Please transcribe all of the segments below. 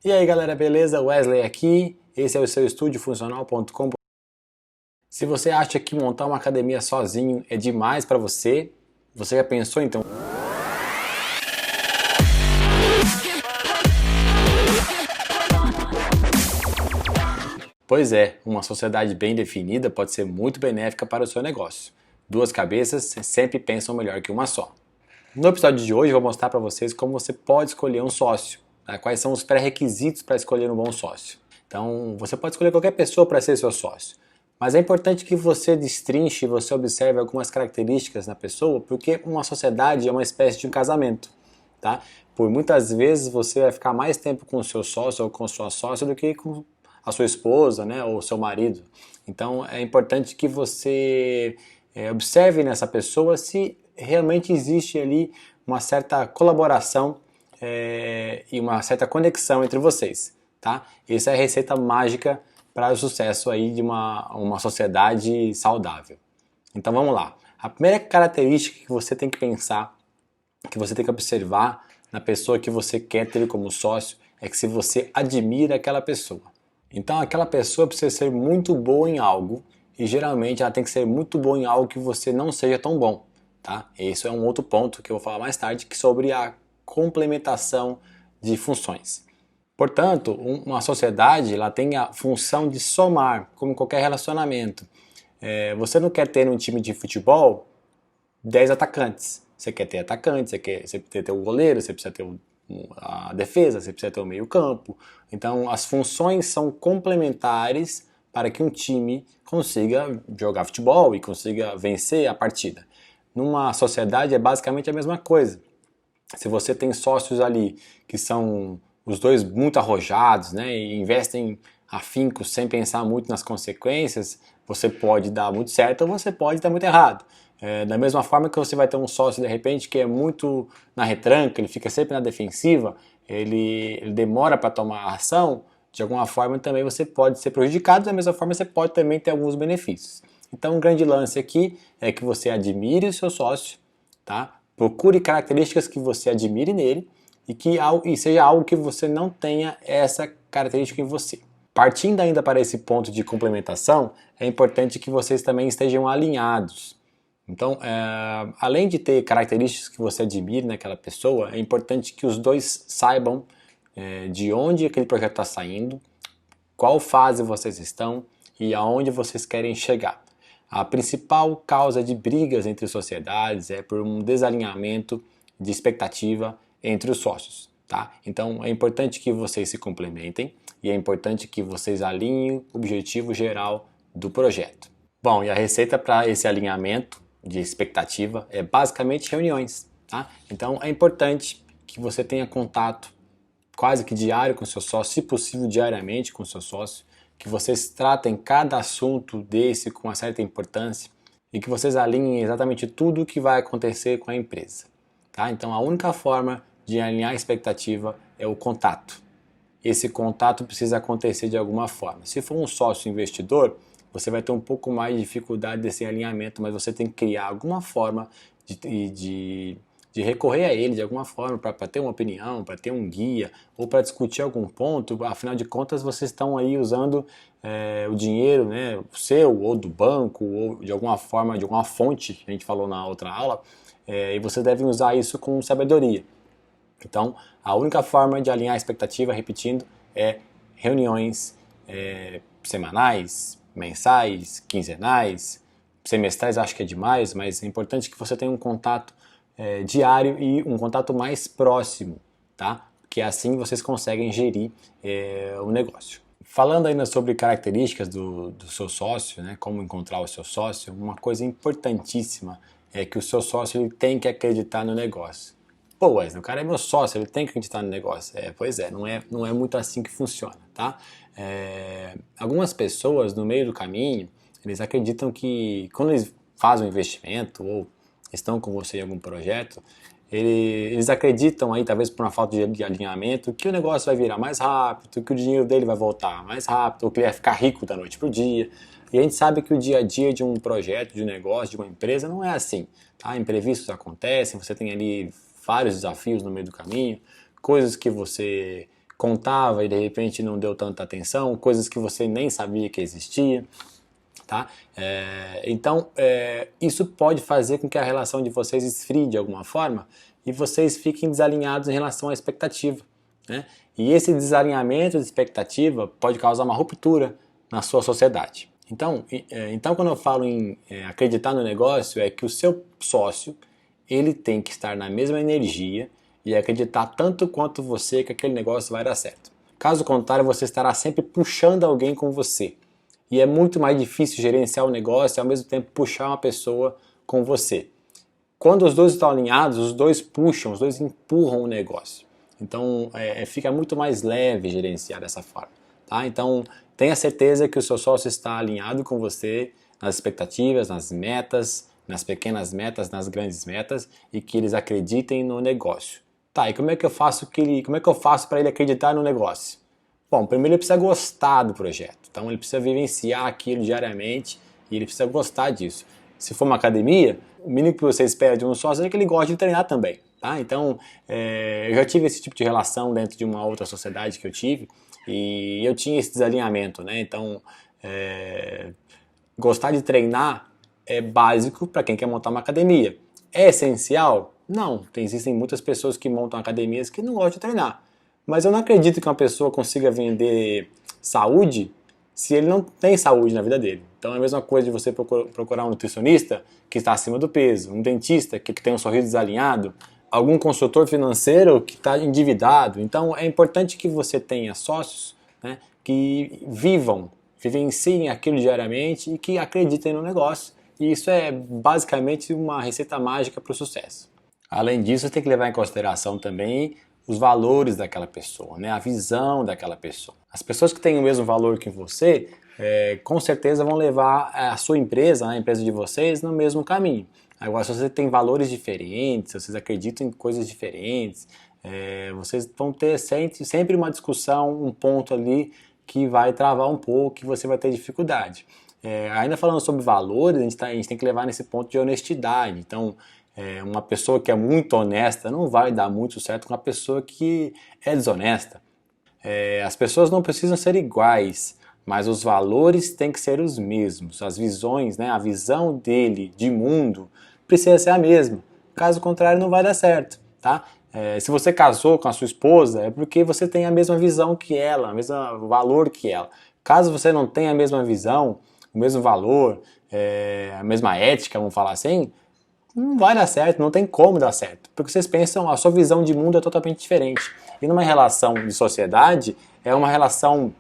E aí galera, beleza? Wesley aqui, esse é o seu estudiofuncional.com. Se você acha que montar uma academia sozinho é demais para você, você já pensou então? Pois é, uma sociedade bem definida pode ser muito benéfica para o seu negócio. Duas cabeças sempre pensam melhor que uma só. No episódio de hoje eu vou mostrar para vocês como você pode escolher um sócio, tá? Quais são os pré-requisitos para escolher um bom sócio. Então, você pode escolher qualquer pessoa para ser seu sócio, mas é importante que você destrinche, você observe algumas características na pessoa, porque uma sociedade é uma espécie de um casamento, tá? Por muitas vezes você vai ficar mais tempo com o seu sócio ou com a sua sócia do que com a sua esposa, né, ou seu marido. Então, é importante que você observe nessa pessoa se realmente existe ali uma certa colaboração e uma certa conexão entre vocês, tá? Essa é a receita mágica para o sucesso aí de uma sociedade saudável. Então vamos lá. A primeira característica que você tem que pensar, que você tem que observar na pessoa que você quer ter como sócio, é que se você admira aquela pessoa. Então aquela pessoa precisa ser muito boa em algo, e geralmente ela tem que ser muito boa em algo que você não seja tão bom. Tá? Esse é um outro ponto que eu vou falar mais tarde, que sobre a complementação de funções. Portanto, uma sociedade ela tem a função de somar, como qualquer relacionamento. Você não quer ter um time de futebol 10 atacantes. Você quer ter atacantes, você precisa ter o goleiro, você precisa ter a defesa, você precisa ter o meio-campo. Então, as funções são complementares para que um time consiga jogar futebol e consiga vencer a partida. Numa sociedade é basicamente a mesma coisa. Se você tem sócios ali que são os dois muito arrojados, né, e investem afinco sem pensar muito nas consequências, você pode dar muito certo ou você pode dar muito errado. Da mesma forma que você vai ter um sócio de repente que é muito na retranca, ele fica sempre na defensiva, ele demora para tomar ação, de alguma forma também você pode ser prejudicado, da mesma forma você pode também ter alguns benefícios. Então, um grande lance aqui é que você admire o seu sócio, tá? Procure características que você admire nele e seja algo que você não tenha essa característica em você. Partindo ainda para esse ponto de complementação, é importante que vocês também estejam alinhados. Então, além de ter características que você admire naquela pessoa, é importante que os dois saibam de onde aquele projeto está saindo, qual fase vocês estão e aonde vocês querem chegar. A principal causa de brigas entre sociedades é por um desalinhamento de expectativa entre os sócios, tá? Então é importante que vocês se complementem e é importante que vocês alinhem o objetivo geral do projeto. Bom, e a receita para esse alinhamento de expectativa é basicamente reuniões, tá? Então é importante que você tenha contato quase que diário com o seu sócio, se possível diariamente com o seu sócio, que vocês tratem cada assunto desse com uma certa importância e que vocês alinhem exatamente tudo o que vai acontecer com a empresa. Tá? Então a única forma de alinhar a expectativa é o contato. Esse contato precisa acontecer de alguma forma. Se for um sócio investidor, você vai ter um pouco mais de dificuldade desse alinhamento, mas você tem que criar alguma forma de recorrer a ele de alguma forma para ter uma opinião, para ter um guia ou para discutir algum ponto. Afinal de contas, vocês estão aí usando o dinheiro, né, o seu ou do banco ou de alguma forma, de alguma fonte, que a gente falou na outra aula, e vocês devem usar isso com sabedoria. Então, a única forma de alinhar a expectativa, repetindo, é reuniões semanais, mensais, quinzenais, semestrais acho que é demais, mas é importante que você tenha um contato diário e um contato mais próximo, tá? Porque assim vocês conseguem gerir o negócio. Falando ainda sobre características do seu sócio, né? Como encontrar o seu sócio, uma coisa importantíssima é que o seu sócio ele tem que acreditar no negócio. Pô, Wesley, o cara é meu sócio, ele tem que acreditar no negócio. Pois é, não é muito assim que funciona, tá? Algumas pessoas no meio do caminho, eles acreditam que quando eles fazem um investimento ou estão com você em algum projeto, eles acreditam aí, talvez por uma falta de alinhamento, que o negócio vai virar mais rápido, que o dinheiro dele vai voltar mais rápido, ou que ele vai ficar rico da noite para o dia. E a gente sabe que o dia a dia de um projeto, de um negócio, de uma empresa, não é assim. Tá? Imprevistos acontecem, você tem ali vários desafios no meio do caminho, coisas que você contava e de repente não deu tanta atenção, coisas que você nem sabia que existia, tá? Então, isso pode fazer com que a relação de vocês esfrie de alguma forma e vocês fiquem desalinhados em relação à expectativa, né? E esse desalinhamento de expectativa pode causar uma ruptura na sua sociedade. Então quando eu falo em acreditar no negócio, é que o seu sócio ele tem que estar na mesma energia e acreditar tanto quanto você que aquele negócio vai dar certo. Caso contrário, você estará sempre puxando alguém com você. E é muito mais difícil gerenciar o negócio e ao mesmo tempo puxar uma pessoa com você. Quando os dois estão alinhados, os dois puxam, os dois empurram o negócio. Então fica muito mais leve gerenciar dessa forma. Tá? Então tenha certeza que o seu sócio está alinhado com você nas expectativas, nas metas, nas pequenas metas, nas grandes metas e que eles acreditem no negócio. Tá, e como é que eu faço para ele acreditar no negócio? Bom, primeiro ele precisa gostar do projeto. Então ele precisa vivenciar aquilo diariamente e ele precisa gostar disso. Se for uma academia, o mínimo que você espera de um sócio é que ele goste de treinar também. Tá? Então eu já tive esse tipo de relação dentro de uma outra sociedade que eu tive e eu tinha esse desalinhamento, né? Então gostar de treinar é básico para quem quer montar uma academia. É essencial? Não. Existem muitas pessoas que montam academias que não gostam de treinar. Mas eu não acredito que uma pessoa consiga vender saúde se ele não tem saúde na vida dele. Então é a mesma coisa de você procurar um nutricionista que está acima do peso, um dentista que tem um sorriso desalinhado, algum consultor financeiro que está endividado. Então é importante que você tenha sócios, né, que vivenciem aquilo diariamente e que acreditem no negócio. E isso é basicamente uma receita mágica para o sucesso. Além disso, tem que levar em consideração também os valores daquela pessoa, né? A visão daquela pessoa. As pessoas que têm o mesmo valor que você, com certeza vão levar a sua empresa, a empresa de vocês, no mesmo caminho. Agora, se você tem valores diferentes, se vocês acreditam em coisas diferentes, vocês vão ter sempre uma discussão, um ponto ali que vai travar um pouco, que você vai ter dificuldade. Ainda falando sobre valores, a gente tem que levar nesse ponto de honestidade. Então, uma pessoa que é muito honesta não vai dar muito certo com uma pessoa que é desonesta. As pessoas não precisam ser iguais, mas os valores têm que ser os mesmos. As visões, né, a visão dele de mundo precisa ser a mesma. Caso contrário, não vai dar certo. Tá? Se você casou com a sua esposa, é porque você tem a mesma visão que ela, o mesmo valor que ela. Caso você não tenha a mesma visão, o mesmo valor, a mesma ética, vamos falar assim, não vai dar certo, não tem como dar certo. Porque vocês pensam, a sua visão de mundo é totalmente diferente. E numa relação de sociedade, é uma relação,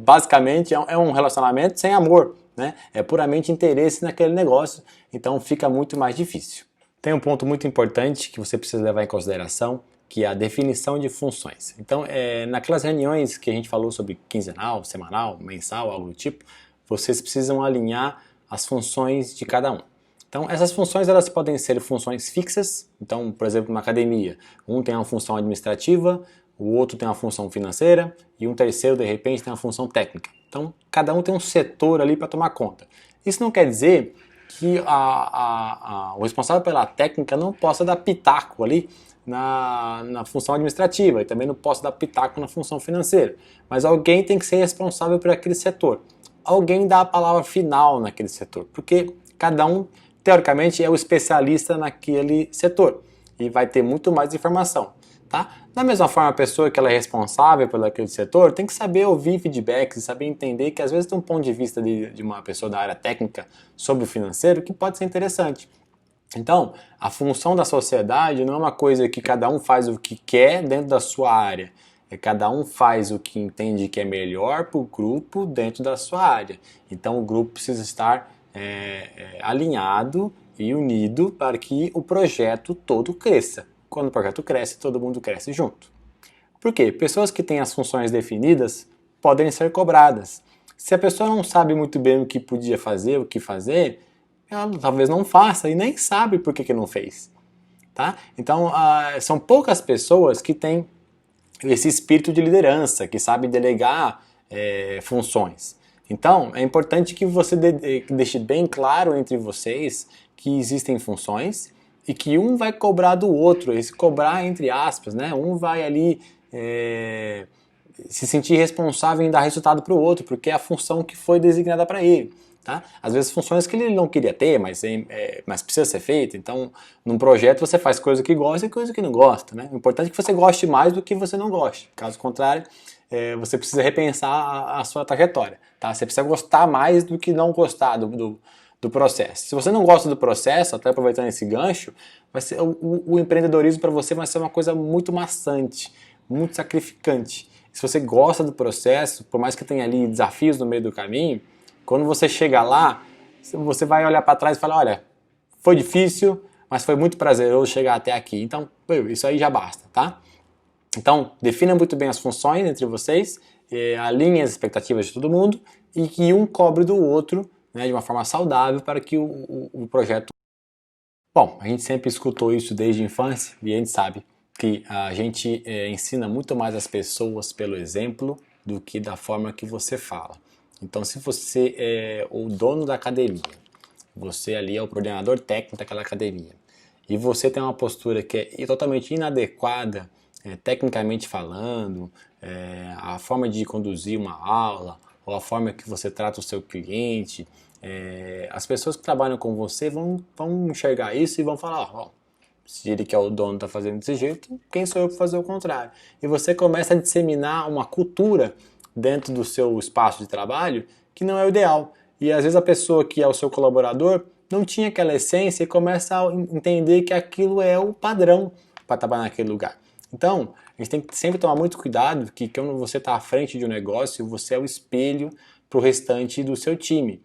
basicamente, é um relacionamento sem amor, né? É puramente interesse naquele negócio, então fica muito mais difícil. Tem um ponto muito importante que você precisa levar em consideração, que é a definição de funções. Então, naquelas reuniões que a gente falou sobre quinzenal, semanal, mensal, algo do tipo, vocês precisam alinhar as funções de cada um. Então, essas funções elas podem ser funções fixas. Então, por exemplo, uma academia, um tem uma função administrativa, o outro tem uma função financeira e um terceiro, de repente, tem uma função técnica. Então, cada um tem um setor ali para tomar conta. Isso não quer dizer que o responsável pela técnica não possa dar pitaco ali na função administrativa e também não possa dar pitaco na função financeira. Mas alguém tem que ser responsável por aquele setor. Alguém dá a palavra final naquele setor, porque cada um, teoricamente, é o especialista naquele setor e vai ter muito mais informação. Tá? Da mesma forma, a pessoa que ela é responsável por aquele setor tem que saber ouvir feedbacks e saber entender que às vezes tem um ponto de vista de uma pessoa da área técnica sobre o financeiro que pode ser interessante. Então, a função da sociedade não é uma coisa que cada um faz o que quer dentro da sua área. Cada um faz o que entende que é melhor para o grupo dentro da sua área. Então, o grupo precisa estar alinhado e unido para que o projeto todo cresça. Quando o projeto cresce, todo mundo cresce junto. Por quê? Pessoas que têm as funções definidas podem ser cobradas. Se a pessoa não sabe muito bem o que podia fazer, o que fazer, ela talvez não faça e nem sabe por que não fez. Tá? Então, são poucas pessoas que têm esse espírito de liderança, que sabe delegar funções. Então, é importante que você deixe bem claro entre vocês que existem funções e que um vai cobrar do outro, esse cobrar entre aspas, né? Um vai ali se sentir responsável em dar resultado para o outro, porque é a função que foi designada para ele. Tá? Às vezes funções que ele não queria ter, mas precisa ser feita. Então, num projeto você faz coisa que gosta e coisa que não gosta. Né? O importante é que você goste mais do que você não goste. Caso contrário, você precisa repensar a sua trajetória. Tá? Você precisa gostar mais do que não gostar do processo. Se você não gosta do processo, até aproveitando esse gancho, vai ser, o empreendedorismo para você vai ser uma coisa muito maçante, muito sacrificante. Se você gosta do processo, por mais que tenha ali desafios no meio do caminho, quando você chega lá, você vai olhar para trás e falar, olha, foi difícil, mas foi muito prazeroso chegar até aqui. Então, isso aí já basta, tá? Então, defina muito bem as funções entre vocês, alinhe as expectativas de todo mundo e que um cobre do outro, né, de uma forma saudável para que o projeto... Bom, a gente sempre escutou isso desde a infância e a gente sabe que a gente ensina muito mais as pessoas pelo exemplo do que da forma que você fala. Então, se você é o dono da academia, você ali é o coordenador técnico daquela academia, e você tem uma postura que é totalmente inadequada, tecnicamente falando, a forma de conduzir uma aula, ou a forma que você trata o seu cliente, as pessoas que trabalham com você vão enxergar isso e vão falar, ó, se ele que é o dono está fazendo desse jeito, quem sou eu para fazer o contrário? E você começa a disseminar uma cultura dentro do seu espaço de trabalho que não é o ideal. E às vezes a pessoa que é o seu colaborador não tinha aquela essência e começa a entender que aquilo é o padrão para trabalhar naquele lugar. Então, a gente tem que sempre tomar muito cuidado que quando você está à frente de um negócio, você é o espelho para o restante do seu time.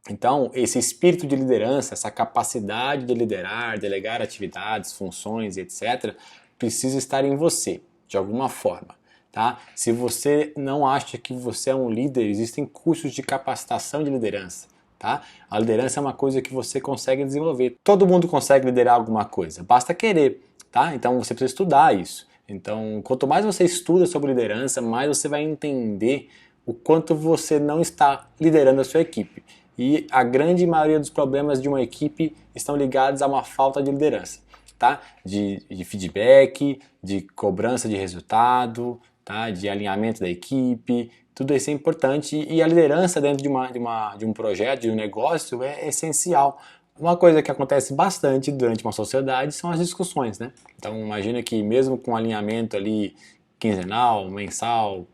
Então, esse espírito de liderança, essa capacidade de liderar, delegar atividades, funções, etc., precisa estar em você, de alguma forma. Tá? Se você não acha que você é um líder, existem cursos de capacitação de liderança. Tá? A liderança é uma coisa que você consegue desenvolver. Todo mundo consegue liderar alguma coisa, basta querer. Tá? Então você precisa estudar isso. Então, quanto mais você estuda sobre liderança, mais você vai entender o quanto você não está liderando a sua equipe. E a grande maioria dos problemas de uma equipe estão ligados a uma falta de liderança. Tá? De feedback, de cobrança de resultado, tá? De alinhamento da equipe, tudo isso é importante e a liderança dentro de um projeto, de um negócio é essencial. Uma coisa que acontece bastante durante uma sociedade são as discussões, né? Então imagina que mesmo com alinhamento ali quinzenal, mensal,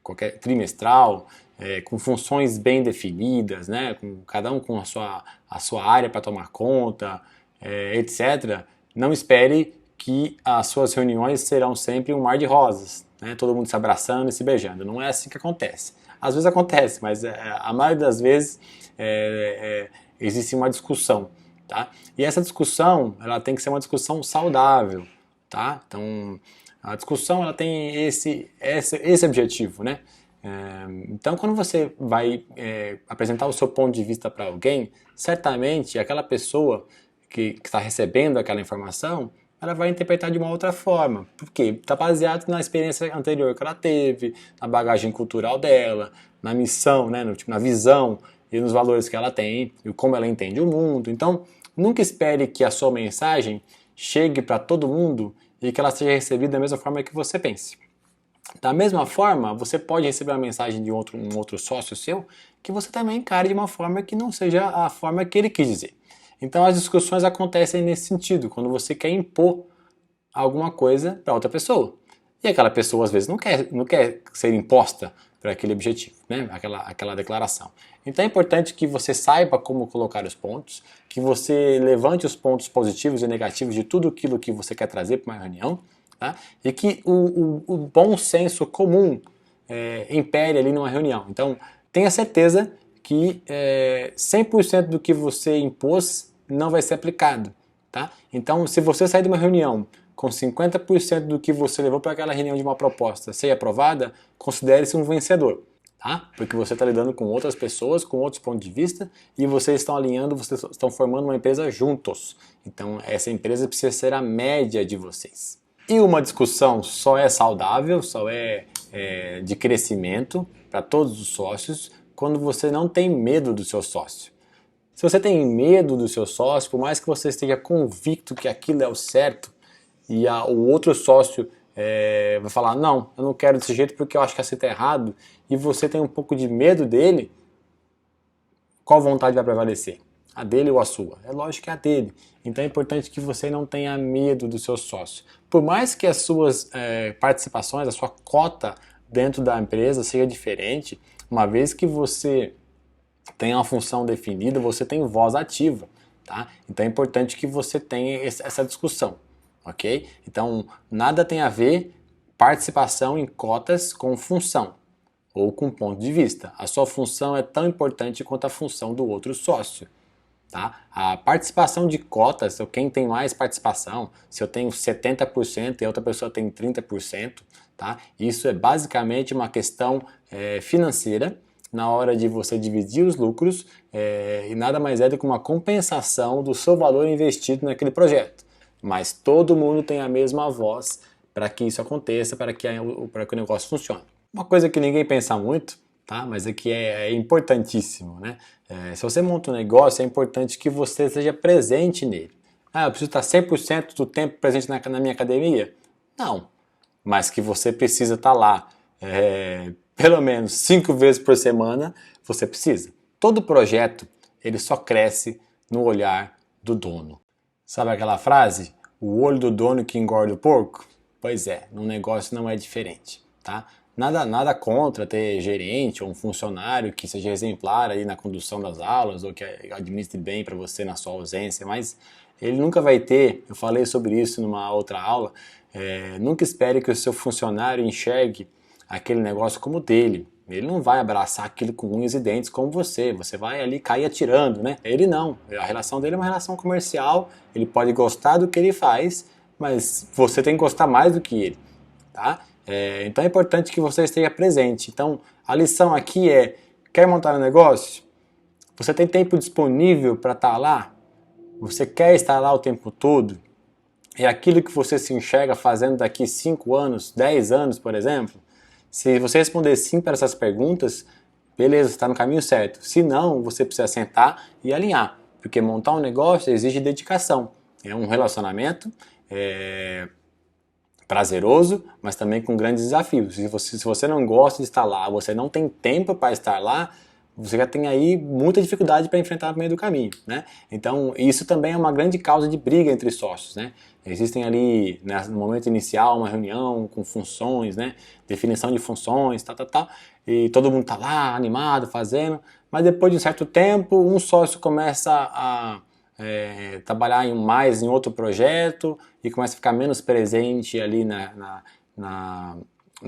qualquer trimestral, com funções bem definidas, né? Com cada um com a sua área para tomar conta, etc., não espere que as suas reuniões serão sempre um mar de rosas, né? Todo mundo se abraçando e se beijando. Não é assim que acontece. Às vezes acontece, mas a maioria das vezes existe uma discussão. Tá? E essa discussão ela tem que ser uma discussão saudável. Tá? Então, a discussão ela tem esse objetivo. Né? Então, quando você vai apresentar o seu ponto de vista para alguém, certamente aquela pessoa que está recebendo aquela informação, ela vai interpretar de uma outra forma. Por quê? Está baseado na experiência anterior que ela teve, na bagagem cultural dela, na missão, né? Na visão e nos valores que ela tem e como ela entende o mundo. Então, nunca espere que a sua mensagem chegue para todo mundo e que ela seja recebida da mesma forma que você pense. Da mesma forma, você pode receber uma mensagem de um outro sócio seu que você também encare de uma forma que não seja a forma que ele quis dizer. Então as discussões acontecem nesse sentido, quando você quer impor alguma coisa para outra pessoa. E aquela pessoa às vezes não quer ser imposta para aquele objetivo, né? aquela declaração. Então é importante que você saiba como colocar os pontos, que você levante os pontos positivos e negativos de tudo aquilo que você quer trazer para uma reunião, tá? E que o bom senso comum impere ali numa reunião. Então tenha certeza que 100% do que você impôs não vai ser aplicado. Tá? Então, se você sair de uma reunião com 50% do que você levou para aquela reunião de uma proposta ser aprovada, considere-se um vencedor. Tá? Porque você está lidando com outras pessoas, com outros pontos de vista, e vocês estão alinhando, vocês estão formando uma empresa juntos. Então, essa empresa precisa ser a média de vocês. E uma discussão só é saudável, só é de crescimento para todos os sócios, quando você não tem medo do seu sócio. Se você tem medo do seu sócio, por mais que você esteja convicto que aquilo é o certo e o outro sócio vai falar, não, eu não quero desse jeito porque eu acho que assim está errado, e você tem um pouco de medo dele, qual vontade vai prevalecer? A dele ou a sua? É lógico que é a dele. Então é importante que você não tenha medo do seu sócio. Por mais que as suas participações, a sua cota dentro da empresa seja diferente, uma vez que você tem uma função definida, você tem voz ativa, tá? Então é importante que você tenha essa discussão, ok? Então nada tem a ver participação em cotas com função ou com ponto de vista. A sua função é tão importante quanto a função do outro sócio. Tá? A participação de cotas, quem tem mais participação, se eu tenho 70% e a outra pessoa tem 30%, tá? Isso é basicamente uma questão financeira na hora de você dividir os lucros e nada mais é do que uma compensação do seu valor investido naquele projeto. Mas todo mundo tem a mesma voz para que isso aconteça, para que o negócio funcione. Uma coisa que ninguém pensa muito, tá? Mas é que é importantíssimo, né? Se você monta um negócio, é importante que você esteja presente nele. Ah, eu preciso estar 100% do tempo presente na minha academia? Não, mas que você precisa estar lá pelo menos 5 vezes por semana, você precisa. Todo projeto, ele só cresce no olhar do dono. Sabe aquela frase? O olho do dono que engorda o porco? Pois é, no negócio não é diferente, tá? Nada contra ter gerente ou um funcionário que seja exemplar aí na condução das aulas ou que administre bem para você na sua ausência, mas ele nunca vai ter, eu falei sobre isso numa outra aula, nunca espere que o seu funcionário enxergue aquele negócio como dele. Ele não vai abraçar aquilo com unhas e dentes como você vai ali cair atirando, né? Ele não, a relação dele é uma relação comercial, ele pode gostar do que ele faz, mas você tem que gostar mais do que ele, tá? Então é importante que você esteja presente. Então a lição aqui é, quer montar um negócio? Você tem tempo disponível para estar lá? Você quer estar lá o tempo todo? É aquilo que você se enxerga fazendo daqui 5 anos, 10 anos, por exemplo? Se você responder sim para essas perguntas, beleza, você está no caminho certo. Se não, você precisa sentar e alinhar, porque montar um negócio exige dedicação. É um relacionamento prazeroso, mas também com grandes desafios. Se você não gosta de estar lá, você não tem tempo para estar lá, você já tem aí muita dificuldade para enfrentar no meio do caminho, né? Então isso também é uma grande causa de briga entre sócios, né? Existem ali, no momento inicial, uma reunião com funções, né? Definição de funções, tal, e todo mundo tá lá animado, fazendo, mas depois de um certo tempo, um sócio começa a trabalhar mais em outro projeto e começa a ficar menos presente ali na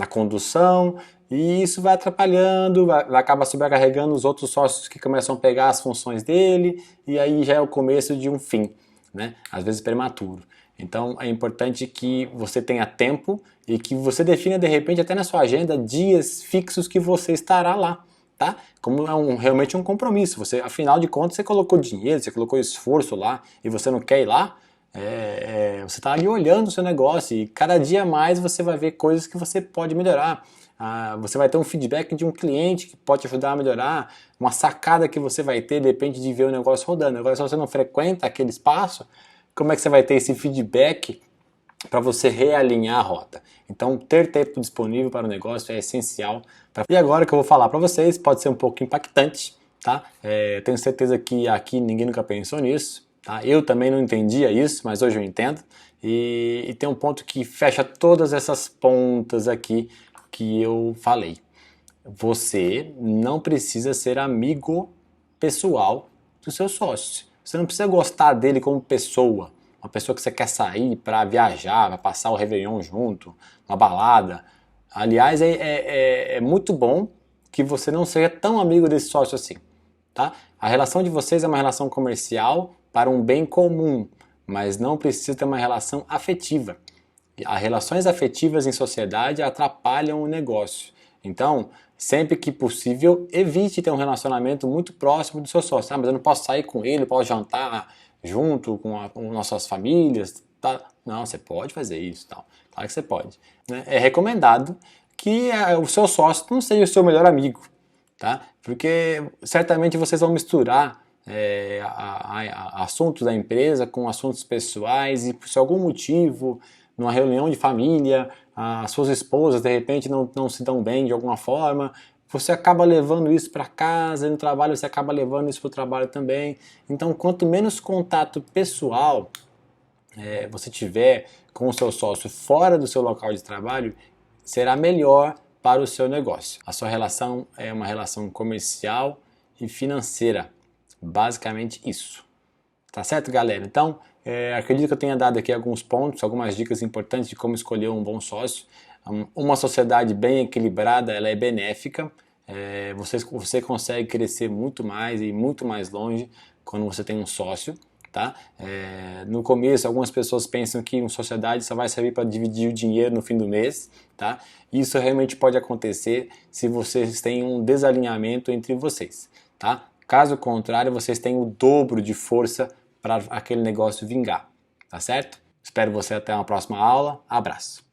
condução, e isso vai atrapalhando, vai acabar sobrecarregando os outros sócios que começam a pegar as funções dele, e aí já é o começo de um fim, né? Às vezes prematuro. Então é importante que você tenha tempo e que você defina de repente até na sua agenda dias fixos que você estará lá, tá? Como realmente um compromisso. Você, afinal de contas, você colocou dinheiro, você colocou esforço lá e você não quer ir lá, você está ali olhando o seu negócio e cada dia mais você vai ver coisas que você pode melhorar. Você vai ter um feedback de um cliente que pode te ajudar a melhorar, uma sacada que você vai ter, depende de ver o negócio rodando. Agora, se você não frequenta aquele espaço, como é que você vai ter esse feedback para você realinhar a rota? Então, ter tempo disponível para o negócio é essencial. E agora o que eu vou falar para vocês pode ser um pouco impactante, tá? Tenho certeza que aqui ninguém nunca pensou nisso, tá? Eu também não entendia isso, mas hoje eu entendo. E tem um ponto que fecha todas essas pontas aqui que eu falei. Você não precisa ser amigo pessoal do seu sócio. Você não precisa gostar dele como pessoa. Uma pessoa que você quer sair para viajar, para passar o Réveillon junto, uma balada. Aliás, é muito bom que você não seja tão amigo desse sócio assim, tá? A relação de vocês é uma relação comercial para um bem comum, mas não precisa ter uma relação afetiva. As relações afetivas em sociedade atrapalham o negócio. Então, sempre que possível, evite ter um relacionamento muito próximo do seu sócio. Mas eu não posso sair com ele, posso jantar junto com nossas famílias. Tá? Não, você pode fazer isso. Tal. Claro que você pode. É recomendado que o seu sócio não seja o seu melhor amigo, tá? Porque certamente vocês vão misturar assuntos da empresa com assuntos pessoais e, por algum motivo, numa reunião de família, as suas esposas de repente não se dão bem de alguma forma, você acaba levando isso para casa, e no trabalho você acaba levando isso para o trabalho também. Então, quanto menos contato pessoal você tiver com o seu sócio fora do seu local de trabalho, será melhor para o seu negócio. A sua relação é uma relação comercial e financeira. Basicamente isso. Tá certo, galera? Então, acredito que eu tenha dado aqui alguns pontos, algumas dicas importantes de como escolher um bom sócio. Uma sociedade bem equilibrada, ela é benéfica. Você consegue crescer muito mais e muito mais longe quando você tem um sócio. Tá? No começo, algumas pessoas pensam que uma sociedade só vai servir para dividir o dinheiro no fim do mês. Tá? Isso realmente pode acontecer se vocês têm um desalinhamento entre vocês. Tá? Caso contrário, vocês têm o dobro de força para aquele negócio vingar. Tá certo? Espero você até uma próxima aula. Abraço!